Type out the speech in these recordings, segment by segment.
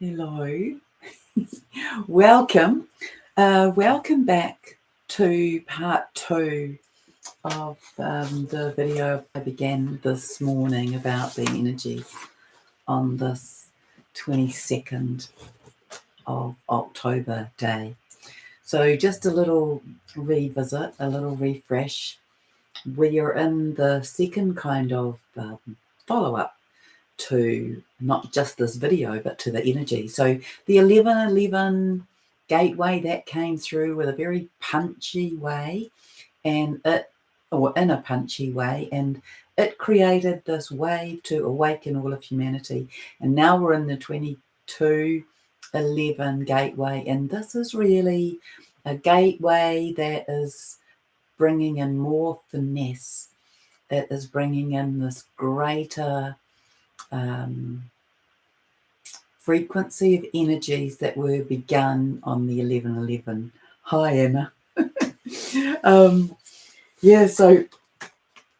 Hello. Welcome. Welcome back to part 2 of the video I began this morning about the energies on this 22nd of October day. So just a little revisit, a little refresh. We are in the second kind of follow-up to not just this video but to the energy. So the 1111 gateway that came through with a very punchy way, and in a punchy way, and it created this wave to awaken all of humanity. And now we're in the 2211 gateway, and this is really a gateway that is bringing in more finesse. It is bringing in this greater frequency of energies that were begun on the 1111. Hi, Anna. So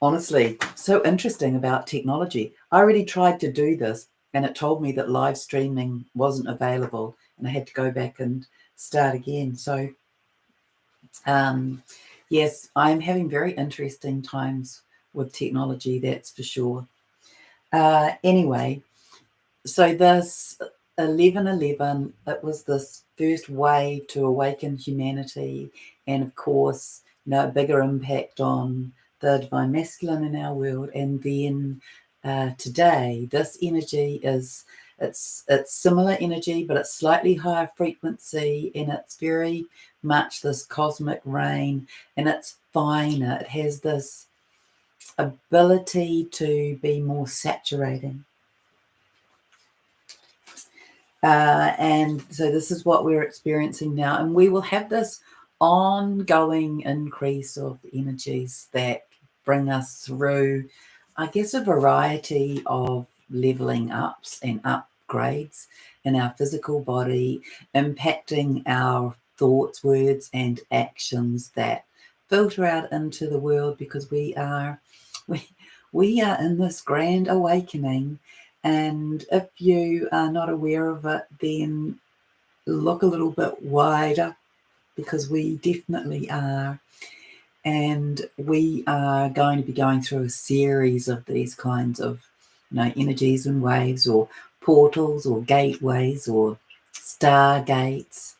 honestly, so interesting about technology. I already tried to do this and it told me that live streaming wasn't available and I had to go back and start again. So yes, I'm having very interesting times with technology, that's for sure. Anyway, so this 1111, it was this first wave to awaken humanity, and of course, a bigger impact on the divine masculine in our world. And then today, this energy it's similar energy, but it's slightly higher frequency, and it's very much this cosmic rain, and it's finer. It has this ability to be more saturating. And so this is what we're experiencing now, and we will have this ongoing increase of energies that bring us through, I guess, a variety of leveling ups and upgrades in our physical body, impacting our thoughts, words, and actions that filter out into the world, because we are in this grand awakening. And if you are not aware of it, then look a little bit wider, because we definitely are. And we are going to be going through a series of these kinds of energies and waves, or portals, or gateways, or stargates,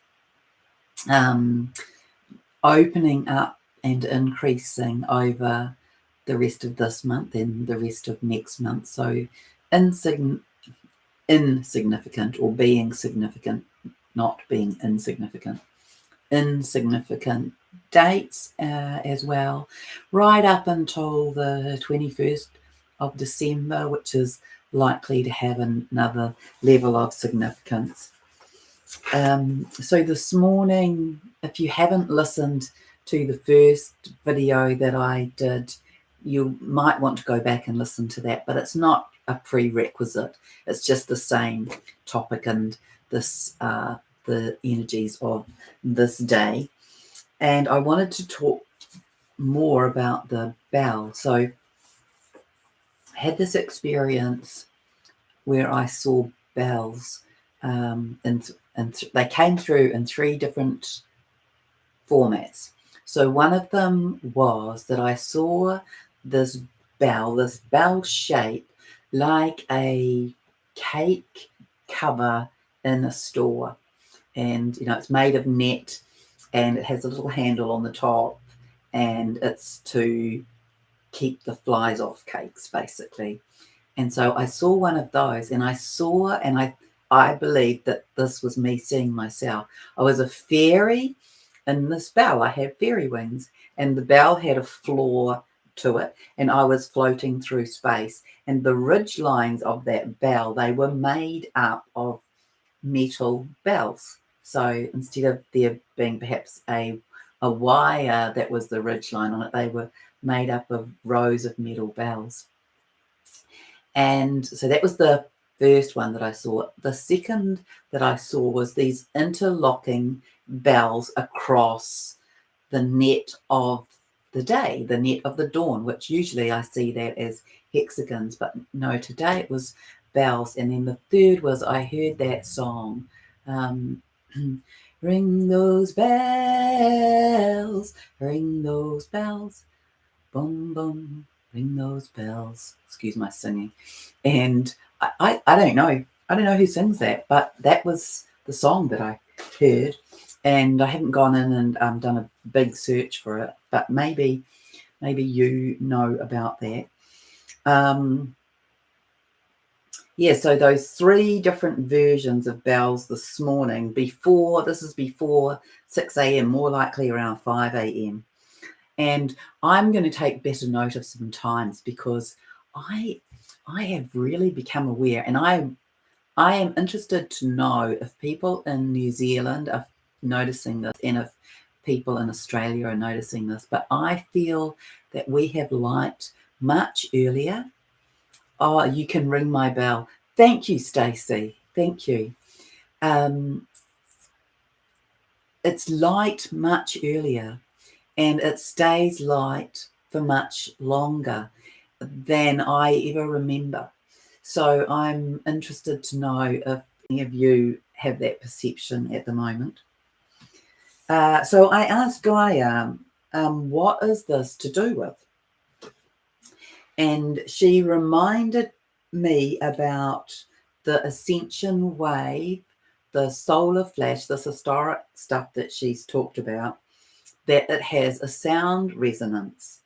opening up and increasing over the rest of this month and the rest of next month. So insignificant, or being significant, not being insignificant dates as well, right up until the 21st of December, which is likely to have another level of significance. So this morning, if you haven't listened to the first video that I did, you might want to go back and listen to that, but it's not a prerequisite. It's just the same topic and this the energies of this day. And I wanted to talk more about the bell. So I had this experience where I saw bells, and they came through in 3 different formats. So one of them was that I saw this bell shape like a cake cover in a store, and it's made of net, and it has a little handle on the top, and it's to keep the flies off cakes, basically. And so I saw one of those, and I believed that this was me seeing myself. I was a fairy in this bell. I had fairy wings, and the bell had a floor to it, and I was floating through space. And the ridge lines of that bell, they were made up of metal bells. So instead of there being perhaps a wire that was the ridge line on it, they were made up of rows of metal bells. And so that was the first one that I saw. The second that I saw was these interlocking bells across the net of the day, the net of the dawn, which usually I see that as hexagons, but no, today it was bells. And then the third was I heard that song, ring those bells, boom, boom, ring those bells. Excuse my singing. And I don't know. I don't know who sings that, but that was the song that I heard. And I haven't gone in and done a big search for it, but maybe you know about that. Yeah, so those 3 different versions of bells this morning, this is before 6 a.m., more likely around 5 a.m. And I'm going to take better note of some times, because I have really become aware, and I am interested to know if people in New Zealand are noticing this and if people in Australia are noticing this. But I feel that we have light much earlier. Oh, you can ring my bell. Thank you, Stacey. Thank you. It's light much earlier, and it stays light for much longer than I ever remember. So I'm interested to know if any of you have that perception at the moment. So I asked Gaia, what is this to do with? And she reminded me about the ascension wave, the solar flash, this historic stuff that she's talked about, that it has a sound resonance.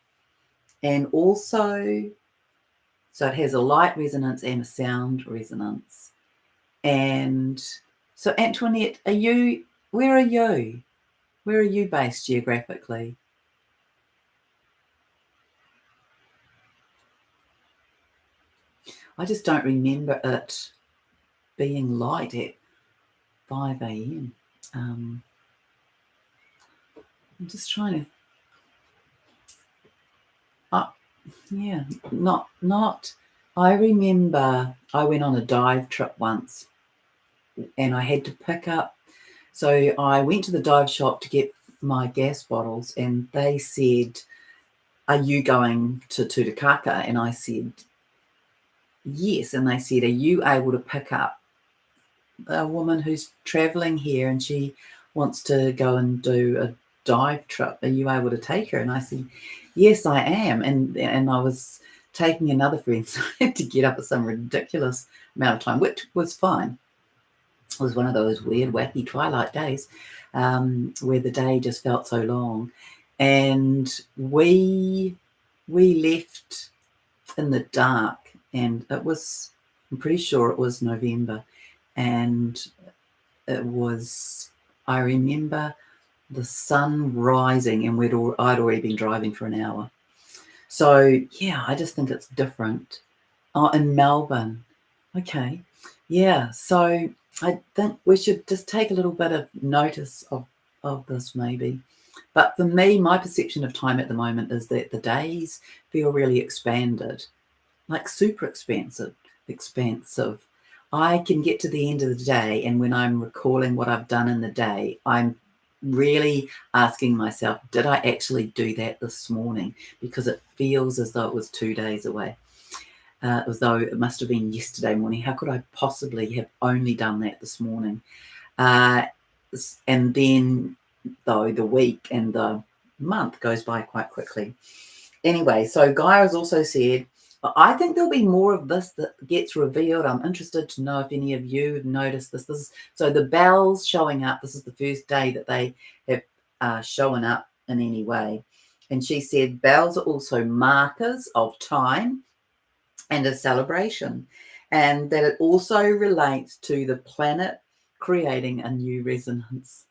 And also, so it has a light resonance and a sound resonance. And so, Antoinette, where are you? Where are you based geographically? I just don't remember it being light at 5 a.m. I'm just trying to, yeah, not, I remember I went on a dive trip once and I had to pick up, so I went to the dive shop to get my gas bottles, and they said, are you going to Tutukaka? And I said, yes. And they said, are you able to pick up a woman who's traveling here and she wants to go and do a dive trip? Are you able to take her? And I said, yes, I am. And I was taking another friend, so I had to get up at some ridiculous amount of time, which was fine. It was one of those weird, wacky twilight days where the day just felt so long. And we left in the dark, and I'm pretty sure it was November. And I remember the sun rising, and I'd already been driving for an hour. So yeah, I just think it's different. Oh, in Melbourne. Okay. Yeah. So I think we should just take a little bit of notice of this maybe. But for me, my perception of time at the moment is that the days feel really expanded, like super expansive. I can get to the end of the day, and when I'm recalling what I've done in the day, I'm really asking myself, did I actually do that this morning? Because it feels as though it was 2 days away. As though it must have been yesterday morning. How could I possibly have only done that this morning? And then, though, the week and the month goes by quite quickly. Anyway, so Gaia has also said, I think there'll be more of this that gets revealed. I'm interested to know if any of you have noticed this. So the bells showing up, this is the first day that they have shown up in any way. And she said bells are also markers of time and a celebration, and that it also relates to the planet creating a new resonance,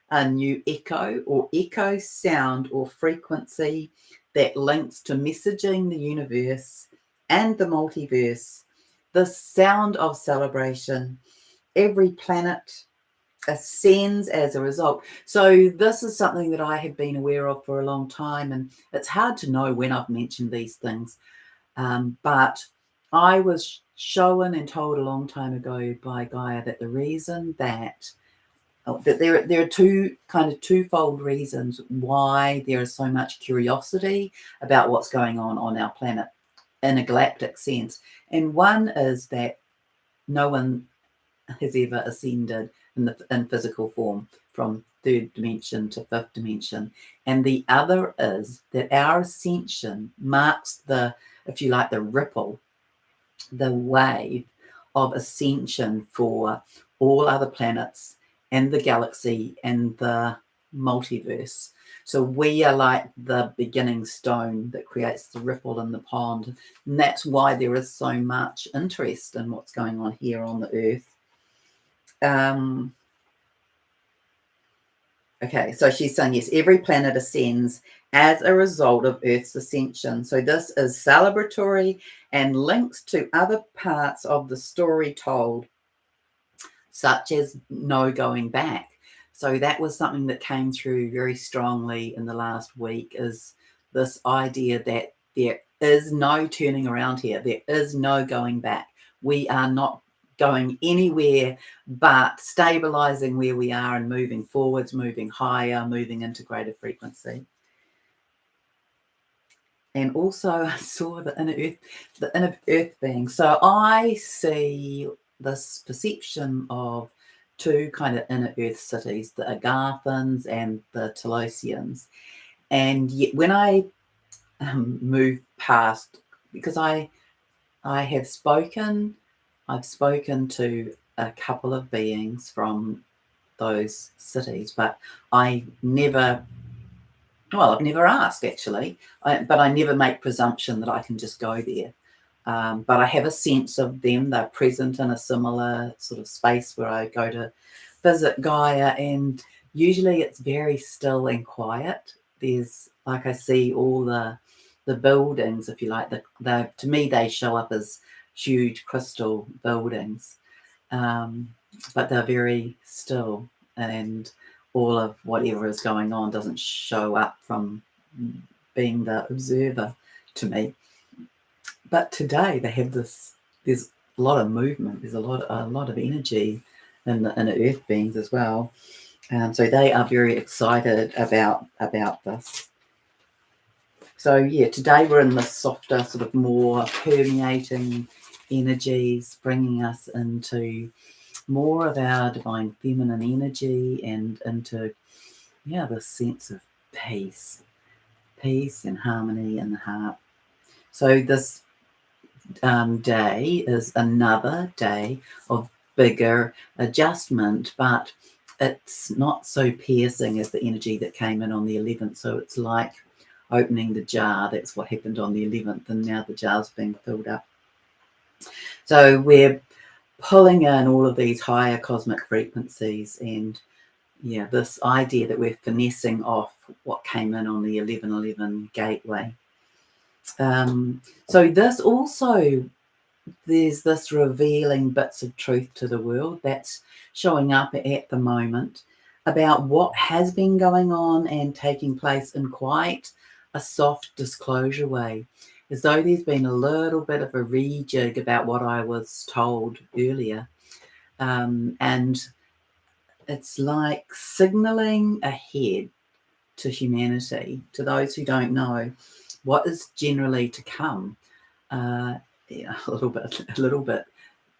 a new echo sound or frequency that links to messaging the universe and the multiverse, the sound of celebration. Every planet ascends as a result. So this is something that I have been aware of for a long time, and it's hard to know when I've mentioned these things. But I was shown and told a long time ago by Gaia that the reason that there are twofold reasons why there is so much curiosity about what's going on our planet in a galactic sense. And one is that No one has ever ascended in physical form from third dimension to fifth dimension. And the other is that our ascension marks the, if you like, the ripple, the wave of ascension for all other planets and the galaxy and the multiverse. So we are like the beginning stone that creates the ripple in the pond. And that's why there is so much interest in what's going on here on the earth. Okay, so she's saying, yes, every planet ascends as a result of Earth's ascension. So this is celebratory and links to other parts of the story told, such as no going back. So that was something that came through very strongly in the last week, is this idea that there is no turning around here. There is no going back. We are not going anywhere but stabilizing where we are and moving forwards, moving higher, moving into greater frequency. And also I saw the inner earth being. So I see this perception of two kind of inner earth cities, the Agathans and the Telosians. And yet when I move past, because I've spoken to a couple of beings from those cities, but I've never asked actually, but I never make presumption that I can just go there. But I have a sense of them. They're present in a similar sort of space where I go to visit Gaia, and usually it's very still and quiet. There's, like, I see all the buildings, if you like, to me they show up as huge crystal buildings, but they're very still, and all of whatever is going on doesn't show up from being the observer to me. But today they have this, there's a lot of movement, there's a lot of energy in the inner earth beings as well. So they are very excited about this. So yeah, today we're in the softer, sort of more permeating energies, bringing us into more of our divine feminine energy and into, yeah, the sense of peace and harmony in the heart. So this day is another day of bigger adjustment, but it's not so piercing as the energy that came in on the 11th. So it's like opening the jar. That's what happened on the 11th, and now the jar's being filled up. So we're pulling in all of these higher cosmic frequencies, and yeah, this idea that we're finessing off what came in on the 1111 gateway. So this also, there's this revealing bits of truth to the world that's showing up at the moment about what has been going on and taking place in quite a soft disclosure way, as though there's been a little bit of a rejig about what I was told earlier. And it's like signaling ahead to humanity, to those who don't know what is generally to come. Yeah, a little bit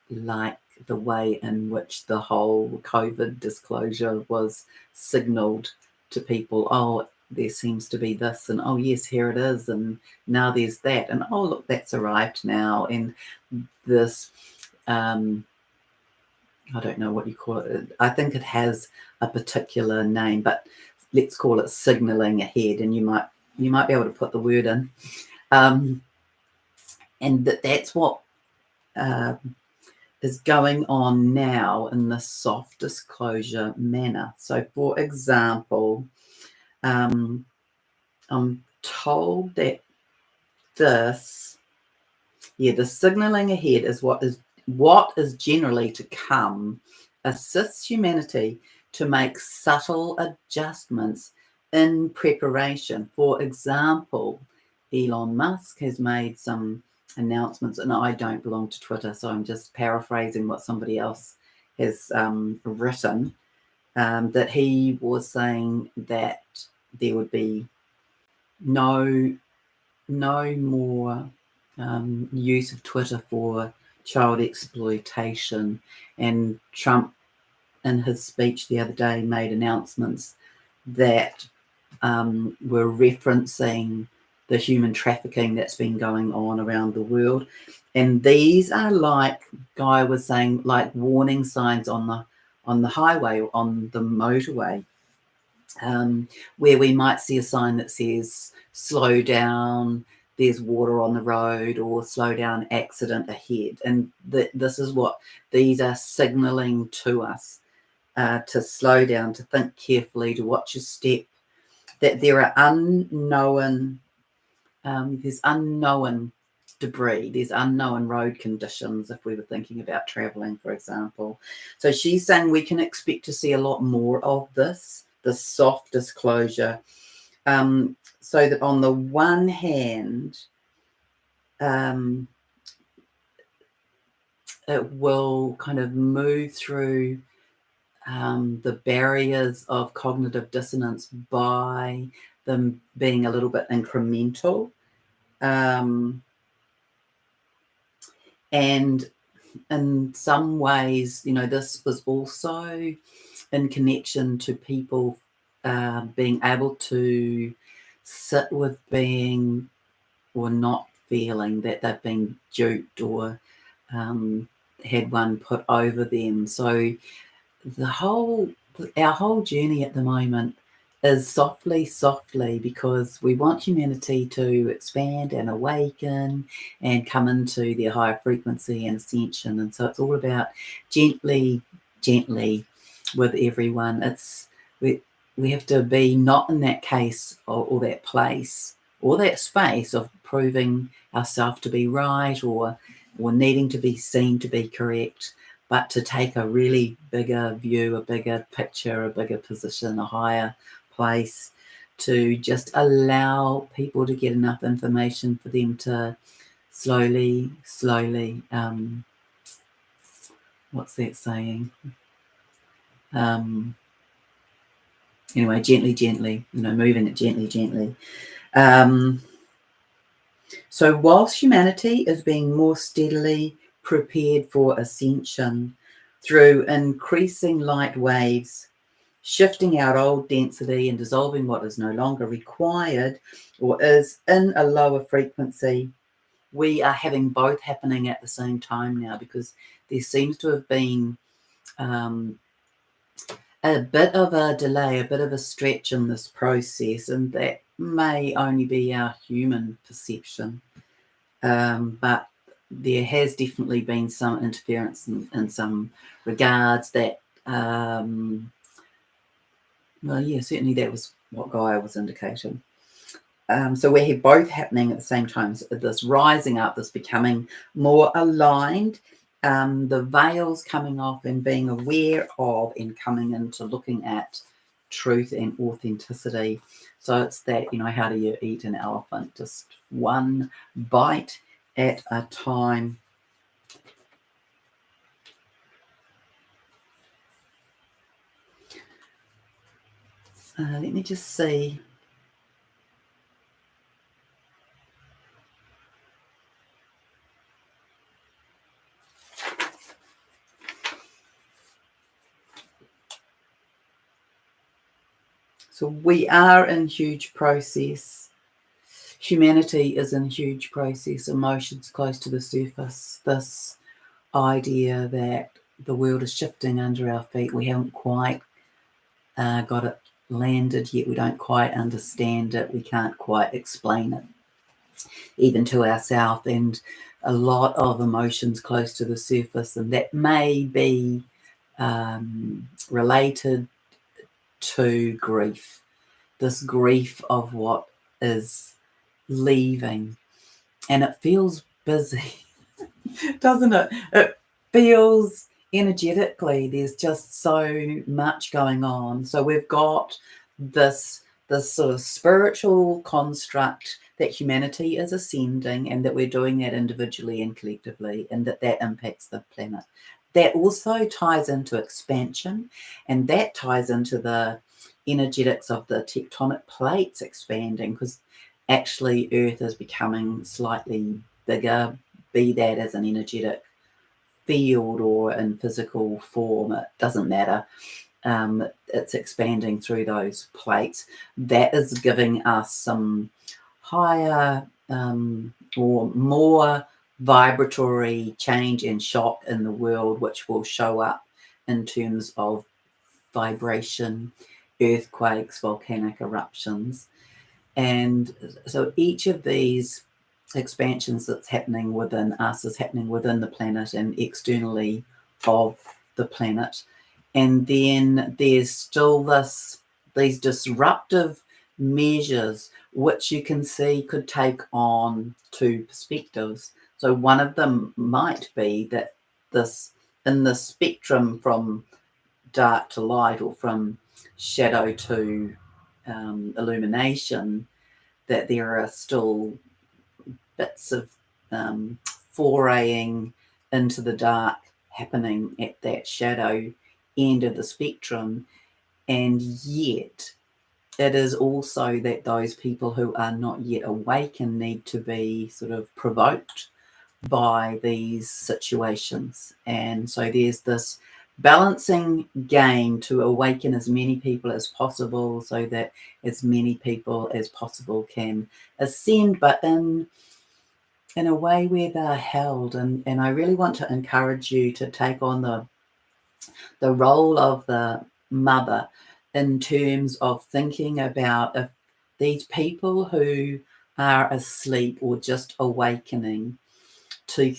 like the way in which the whole COVID disclosure was signaled to people. Oh, there seems to be this, and oh yes, here it is, and now there's that, and oh look, that's arrived now, and this I don't know what you call it. I think it has a particular name, but let's call it signaling ahead, and you might be able to put the word in. And that's what is going on now in the soft disclosure manner. So, for example, I'm told that the signaling ahead is what is generally to come, assists humanity to make subtle adjustments in preparation. For example, Elon Musk has made some announcements, and I don't belong to Twitter, so I'm just paraphrasing what somebody else has written, that he was saying that there would be no more use of Twitter for child exploitation. And Trump, in his speech the other day, made announcements that were referencing the human trafficking that's been going on around the world. And these are, like Guy was saying, like warning signs on the highway or on the motorway, where we might see a sign that says slow down, there's water on the road, or slow down, accident ahead. And this is what these are signaling to us, to slow down, to think carefully, to watch your step, that there are there's unknown debris, there's unknown road conditions if we were thinking about traveling, for example. So she's saying we can expect to see a lot more of this soft disclosure. So that on the one hand, it will kind of move through the barriers of cognitive dissonance by them being a little bit incremental. And in some ways, this was also in connection to people being able to sit with being or not feeling that they've been duped or had one put over them. So our whole journey at the moment is softly, because we want humanity to expand and awaken and come into their higher frequency and ascension. And so it's all about gently with everyone. We have to be not in that case or that place or that space of proving ourselves to be right or needing to be seen to be correct, but to take a really bigger view, a bigger picture, a bigger position, a higher place, to just allow people to get enough information for them to slowly, what's that saying? Anyway, gently, moving it gently. So whilst humanity is being more steadily prepared for ascension through increasing light waves, shifting out old density and dissolving what is no longer required or is in a lower frequency, we are having both happening at the same time now, because there seems to have been a bit of a delay, a bit of a stretch in this process, and that may only be our human perception. But there has definitely been some interference in some regards that, certainly that was what Gaia was indicating. So we have both happening at the same time. So this rising up, this becoming more aligned, the veils coming off and being aware of and coming into looking at truth and authenticity. So it's that, how do you eat an elephant? Just one bite at a time. Let me just see. So we are in huge process. Humanity is in huge process. Emotions close to the surface. This idea that the world is shifting under our feet. We haven't quite got it landed yet. We don't quite understand it. We can't quite explain it, even to ourselves. And a lot of emotions close to the surface, and that may be related to grief. This grief of what is leaving, and it feels busy, doesn't it? It feels energetically there's just so much going on. So we've got this sort of spiritual construct that humanity is ascending, and that we're doing that individually and collectively, and that impacts the planet. That also ties into expansion, and that ties into the energetics of the tectonic plates expanding, because actually Earth is becoming slightly bigger, be that as an energetic field or in physical form, it doesn't matter. It's expanding through those plates. That is giving us some higher or more vibratory change and shock in the world, which will show up in terms of vibration, earthquakes, volcanic eruptions. And so each of these expansions that's happening within us is happening within the planet and externally of the planet. And then there's still these disruptive measures which you can see could take on two perspectives. So one of them might be that this, in the spectrum from dark to light or from shadow to illumination, that there are still bits of foraying into the dark happening at that shadow end of the spectrum. And yet it is also that those people who are not yet awakened need to be sort of provoked by these situations. And so there's this balancing game to awaken as many people as possible so that as many people as possible can ascend, but in a way where they're held. And I really want to encourage you to take on the role of the mother in terms of thinking about if these people who are asleep or just awakening, to,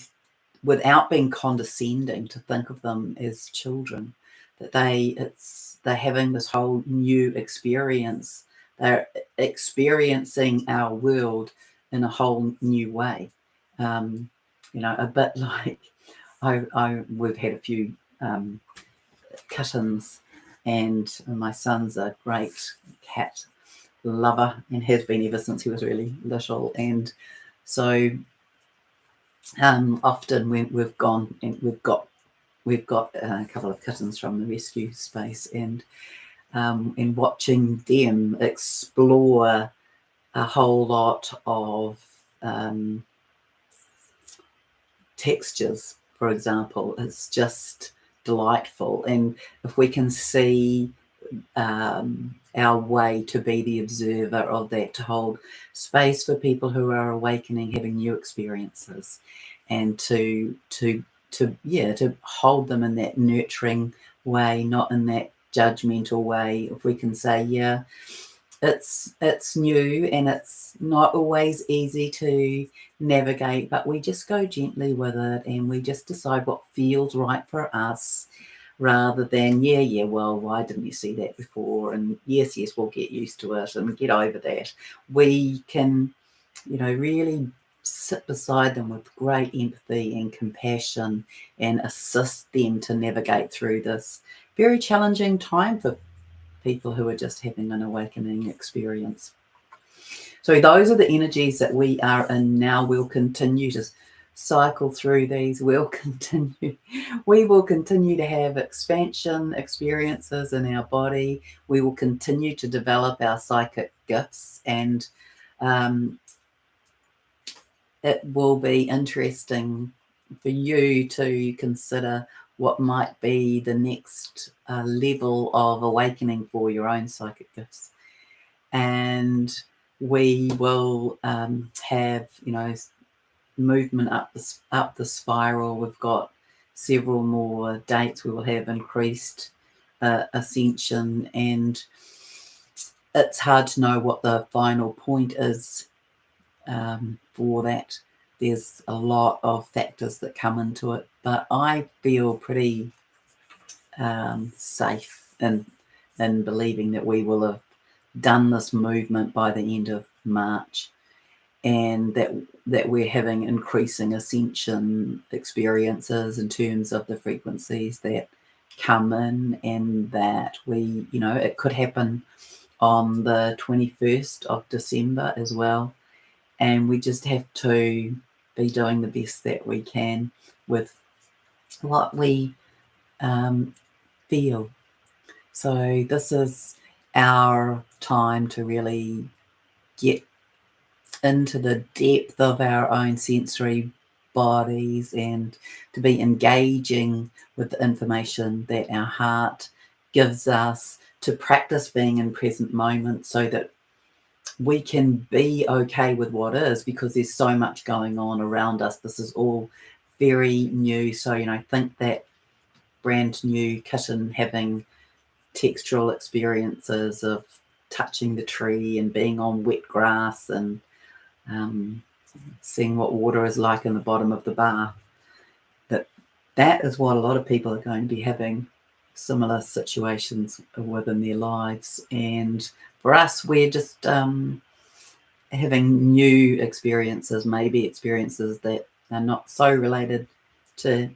without being condescending, to think of them as children, that they're having this whole new experience. They're experiencing our world in a whole new way. A bit like we've had a few kittens, and my son's a great cat lover and has been ever since he was really little. And so often when we've gone and we've got a couple of kittens from the rescue space, and watching them explore a whole lot of textures, for example, it's just delightful. And if we can see our way to be the observer of that, to hold space for people who are awakening, having new experiences, and to hold them in that nurturing way, not in that judgmental way. If we can say, yeah, it's new and it's not always easy to navigate, but we just go gently with it and we just decide what feels right for us, rather than well, why didn't you see that before, and yes, we'll get used to it and get over that. We can really sit beside them with great empathy and compassion and assist them to navigate through this very challenging time for people who are just having an awakening experience. So those are the energies that we are in now. We'll continue to cycle through these. We will continue to have expansion experiences in our body. We will continue to develop our psychic gifts, and it will be interesting for you to consider what might be the next level of awakening for your own psychic gifts. And we will have, movement up the spiral. We've got several more dates. We will have increased ascension, and it's hard to know what the final point is for that. There's a lot of factors that come into it, but I feel pretty safe in believing that we will have done this movement by the end of March, and that we're having increasing ascension experiences in terms of the frequencies that come in, and that we, it could happen on the 21st of December as well. And we just have to be doing the best that we can with what we feel. So this is our time to really get into the depth of our own sensory bodies, and to be engaging with the information that our heart gives us, to practice being in present moment so that we can be okay with what is, because there's so much going on around us. This is all very new. So, think that brand new kitten having textural experiences of touching the tree and being on wet grass and seeing what water is like in the bottom of the bath. That is what a lot of people are going to be having similar situations within their lives. And for us, we're just having new experiences, maybe experiences that are not so related to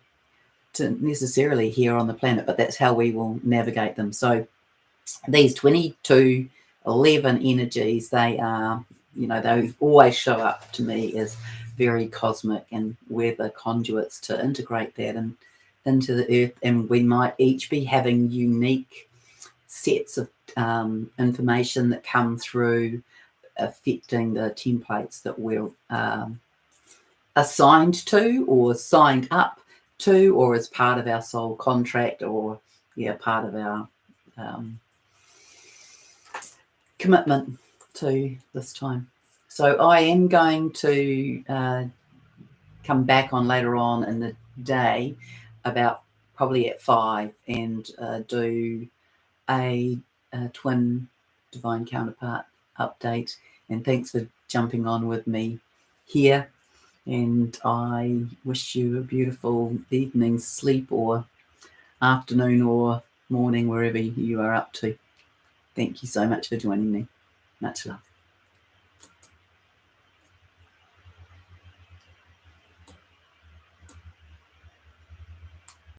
necessarily here on the planet, but that's how we will navigate them. So these 2211 energies, they are, they always show up to me as very cosmic, and we're the conduits to integrate that into the earth. And we might each be having unique sets of information that come through, affecting the templates that we're assigned to or signed up to, or as part of our soul contract, or part of our commitment to this time. So I am going to come back on later on in the day, about probably at 5, and do a twin divine counterpart update. And thanks for jumping on with me here. And I wish you a beautiful evening, sleep, or afternoon or morning, wherever you are up to. Thank you so much for joining me. Much love.